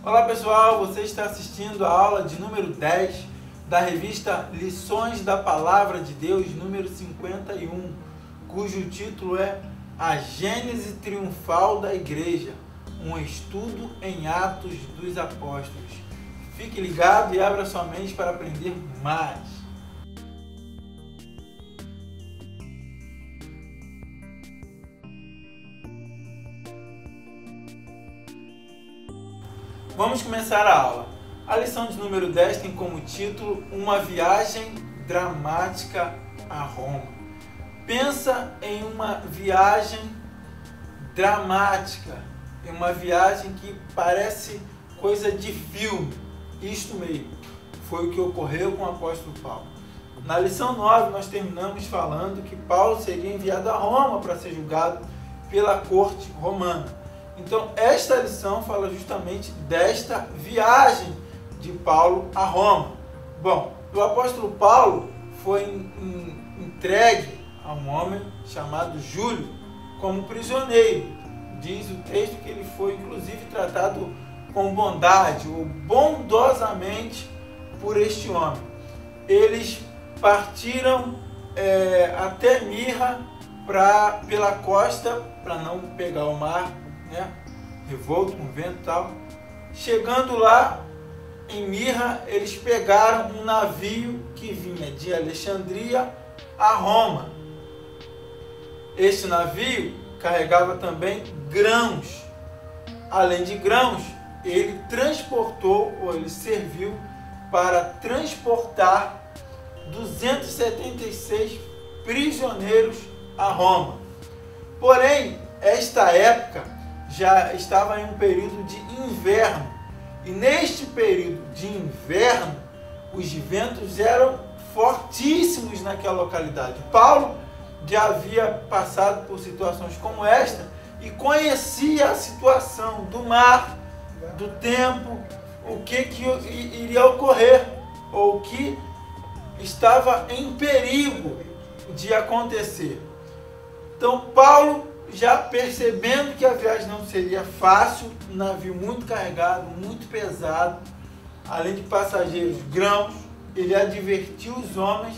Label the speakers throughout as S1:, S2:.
S1: Olá pessoal, você está assistindo a aula de número 10 da revista Lições da Palavra de Deus, número 51, cujo título é A Gênese Triunfal da Igreja, um estudo em Atos dos Apóstolos. Fique ligado e abra sua mente para aprender mais. Vamos começar a aula. A lição de número 10 tem como título Uma Viagem Dramática a Roma. Pensa em uma viagem dramática, em uma viagem que parece coisa de filme. Isto mesmo, foi o que ocorreu com o apóstolo Paulo. Na lição 9 nós terminamos falando que Paulo seria enviado a Roma para ser julgado pela corte romana. Então, esta lição fala justamente desta viagem de Paulo a Roma. Bom, o apóstolo Paulo foi entregue a um homem chamado Júlio como prisioneiro. Diz o texto que ele foi, inclusive, tratado com bondade ou bondosamente por este homem. Eles partiram até Mirra pela costa para não pegar o mar, revolto com vento e tal. Chegando lá em Mirra, eles pegaram um navio que vinha de Alexandria a Roma. Este navio carregava também grãos. Além de grãos, ele transportou, ou ele serviu para transportar 276 prisioneiros a Roma. Porém, esta época já estava em um período de inverno, e neste período de inverno os ventos eram fortíssimos naquela localidade. Paulo já havia passado por situações como esta e conhecia a situação do mar, do tempo, o que iria ocorrer, ou o que estava em perigo de acontecer. Então Paulo, já percebendo que a viagem não seria fácil, um navio muito carregado, muito pesado, além de passageiros, grãos, ele advertiu os homens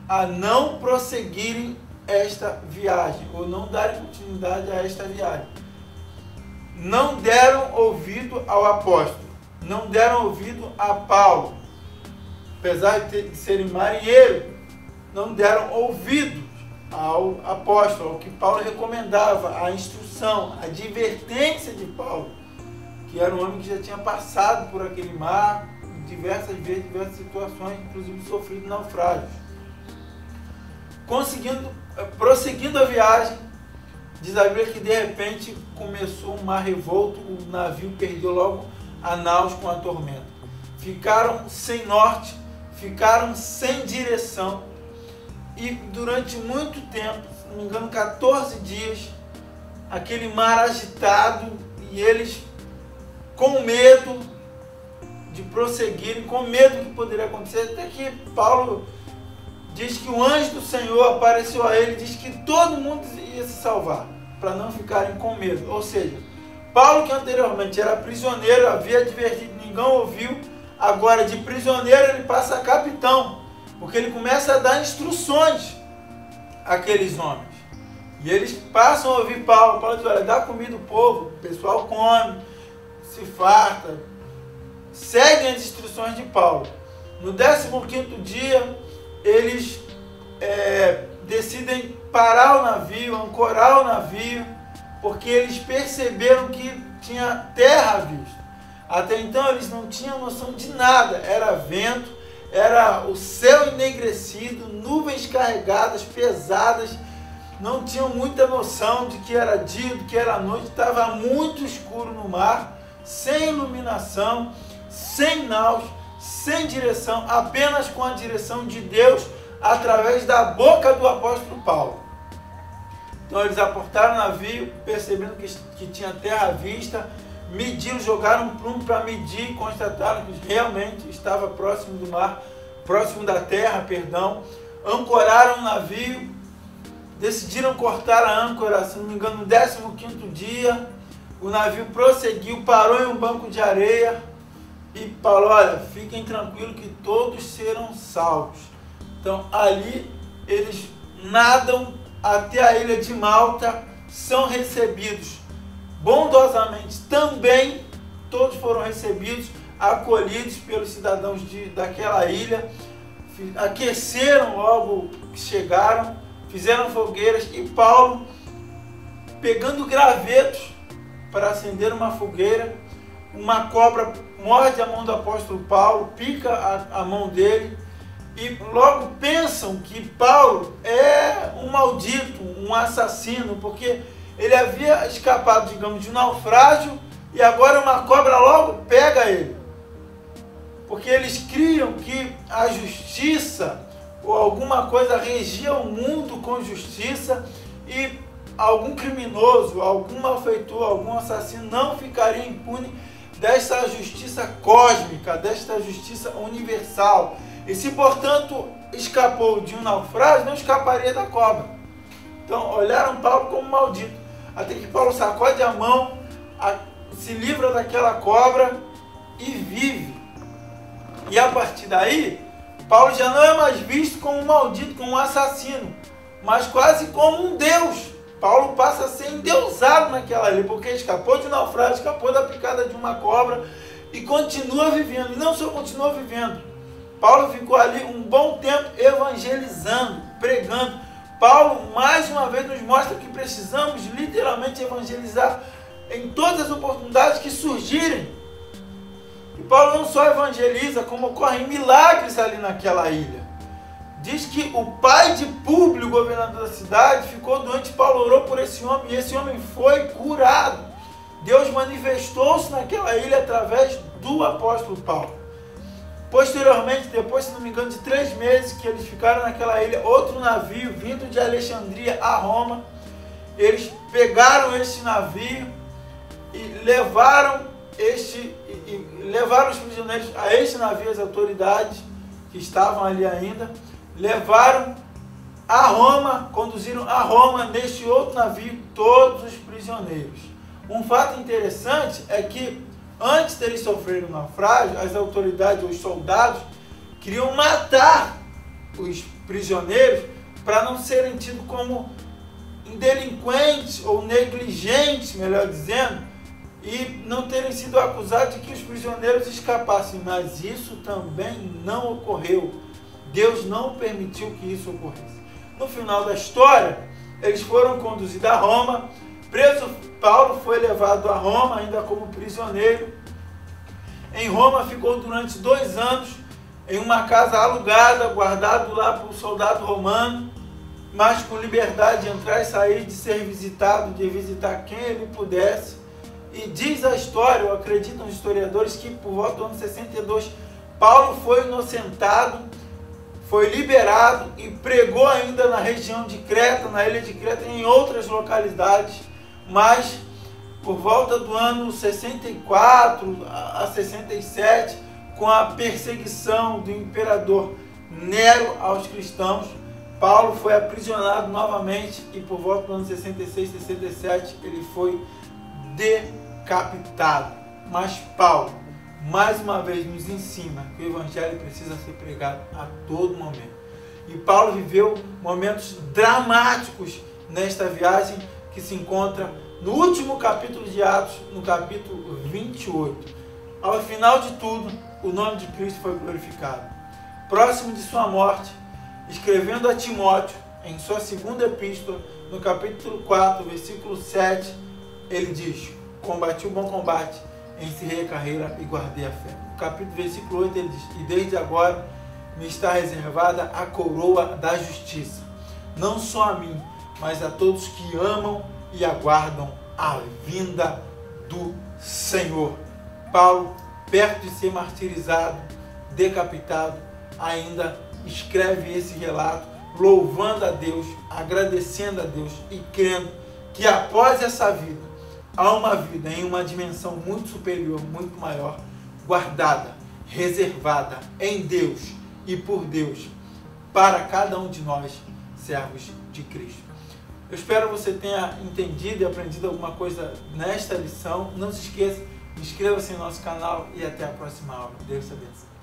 S1: a não prosseguirem esta viagem, ou não darem continuidade a esta viagem. Não deram ouvido ao apóstolo, não deram ouvido a Paulo, apesar de serem marinheiros, não deram ouvido ao apóstolo, ao que Paulo recomendava, a instrução, a advertência de Paulo, que era um homem que já tinha passado por aquele mar diversas vezes, diversas situações, inclusive sofrido naufrágios. Prosseguindo a viagem, diz a Bíblia que de repente começou um mar revolto, o navio perdeu logo a naus com a tormenta. Ficaram sem norte, ficaram sem direção. E durante muito tempo, se não me engano, 14 dias, aquele mar agitado, e eles com medo de prosseguirem, com medo do que poderia acontecer, até que Paulo diz que o anjo do Senhor apareceu a ele e diz que todo mundo ia se salvar, para não ficarem com medo. Ou seja, Paulo, que anteriormente era prisioneiro, havia advertido, ninguém ouviu, agora de prisioneiro ele passa a capitão, porque ele começa a dar instruções àqueles homens. E eles passam a ouvir Paulo. Paulo diz, olha, dá comida ao povo, o pessoal come, se farta. Seguem as instruções de Paulo. No 15º dia, eles decidem parar o navio, ancorar o navio, porque eles perceberam que tinha terra à vista. Até então eles não tinham noção de nada, era vento, era o céu enegrecido, nuvens carregadas, pesadas, não tinham muita noção de que era dia, de que era noite, estava muito escuro no mar, sem iluminação, sem naus, sem direção, apenas com a direção de Deus através da boca do apóstolo Paulo. Então eles aportaram o navio, percebendo que tinha terra à vista, mediram, jogaram um plumo para medir e constataram que realmente estava próximo do mar, próximo da terra, ancoraram o navio, decidiram cortar a âncora, se não me engano, no 15º dia, o navio prosseguiu, parou em um banco de areia e falou: olha, fiquem tranquilos que todos serão salvos. Então ali eles nadam até a ilha de Malta, são recebidos bondosamente também, todos foram recebidos, acolhidos pelos cidadãos daquela ilha, aqueceram logo que chegaram, fizeram fogueiras, e Paulo, pegando gravetos para acender uma fogueira, uma cobra morde a mão do apóstolo Paulo, pica a mão dele, e logo pensam que Paulo é um maldito, um assassino, porque ele havia escapado, digamos, de um naufrágio, e agora uma cobra logo pega ele. Porque eles criam que a justiça ou alguma coisa regia o mundo com justiça, e algum criminoso, algum malfeitor, algum assassino não ficaria impune desta justiça cósmica, desta justiça universal. E se, portanto, escapou de um naufrágio, não escaparia da cobra. Então, olharam Paulo como maldito. Até que Paulo sacode a mão, se livra daquela cobra e vive. E a partir daí, Paulo já não é mais visto como um maldito, como um assassino, mas quase como um deus. Paulo passa a ser endeusado naquela ilha, porque escapou de um naufrágio, escapou da picada de uma cobra e continua vivendo. E não só continua vivendo, Paulo ficou ali um bom tempo evangelizando, pregando. Paulo, mais uma vez, nos mostra que precisamos literalmente evangelizar em todas as oportunidades que surgirem. E Paulo não só evangeliza, como ocorrem milagres ali naquela ilha. Diz que o pai de Públio, o governador da cidade, ficou doente. Paulo orou por esse homem e esse homem foi curado. Deus manifestou-se naquela ilha através do apóstolo Paulo. Posteriormente, depois, se não me engano, de 3 meses que eles ficaram naquela ilha, outro navio vindo de Alexandria a Roma, eles pegaram este navio e levaram os prisioneiros a este navio, as autoridades que estavam ali ainda, levaram a Roma, conduziram a Roma neste outro navio todos os prisioneiros. Um fato interessante é que antes deles sofrerem o naufrágio, as autoridades, os soldados, queriam matar os prisioneiros para não serem tidos como delinquentes ou negligentes, melhor dizendo, e não terem sido acusados de que os prisioneiros escapassem. Mas isso também não ocorreu. Deus não permitiu que isso ocorresse. No final da história, eles foram conduzidos a Roma. Preso, Paulo foi levado a Roma, ainda como prisioneiro. Em Roma ficou durante 2 anos, em uma casa alugada, guardado lá por um soldado romano, mas com liberdade de entrar e sair, de ser visitado, de visitar quem ele pudesse. E diz a história, ou acreditam os historiadores, que por volta do ano 62, Paulo foi inocentado, foi liberado e pregou ainda na região de Creta, na ilha de Creta e em outras localidades. Mas por volta do ano 64 a 67, com a perseguição do imperador Nero aos cristãos, Paulo foi aprisionado novamente e por volta do ano 66, 67 ele foi decapitado. Mas Paulo, mais uma vez, nos ensina que o evangelho precisa ser pregado a todo momento. E Paulo viveu momentos dramáticos nesta viagem, que se encontra no último capítulo de Atos, no capítulo 28. Ao final de tudo, o nome de Cristo foi glorificado. Próximo de sua morte, escrevendo a Timóteo, em sua segunda epístola, no capítulo 4, versículo 7, ele diz: combati o bom combate, encerrei a carreira e guardei a fé. No capítulo versículo 8 ele diz: e desde agora me está reservada a coroa da justiça, não só a mim, mas a todos que amam e aguardam a vinda do Senhor. Paulo, perto de ser martirizado, decapitado, ainda escreve esse relato, louvando a Deus, agradecendo a Deus e crendo que após essa vida, há uma vida em uma dimensão muito superior, muito maior, guardada, reservada em Deus e por Deus, para cada um de nós, servos de Cristo. Eu espero que você tenha entendido e aprendido alguma coisa nesta lição. Não se esqueça, inscreva-se em nosso canal e até a próxima aula. Deus te abençoe.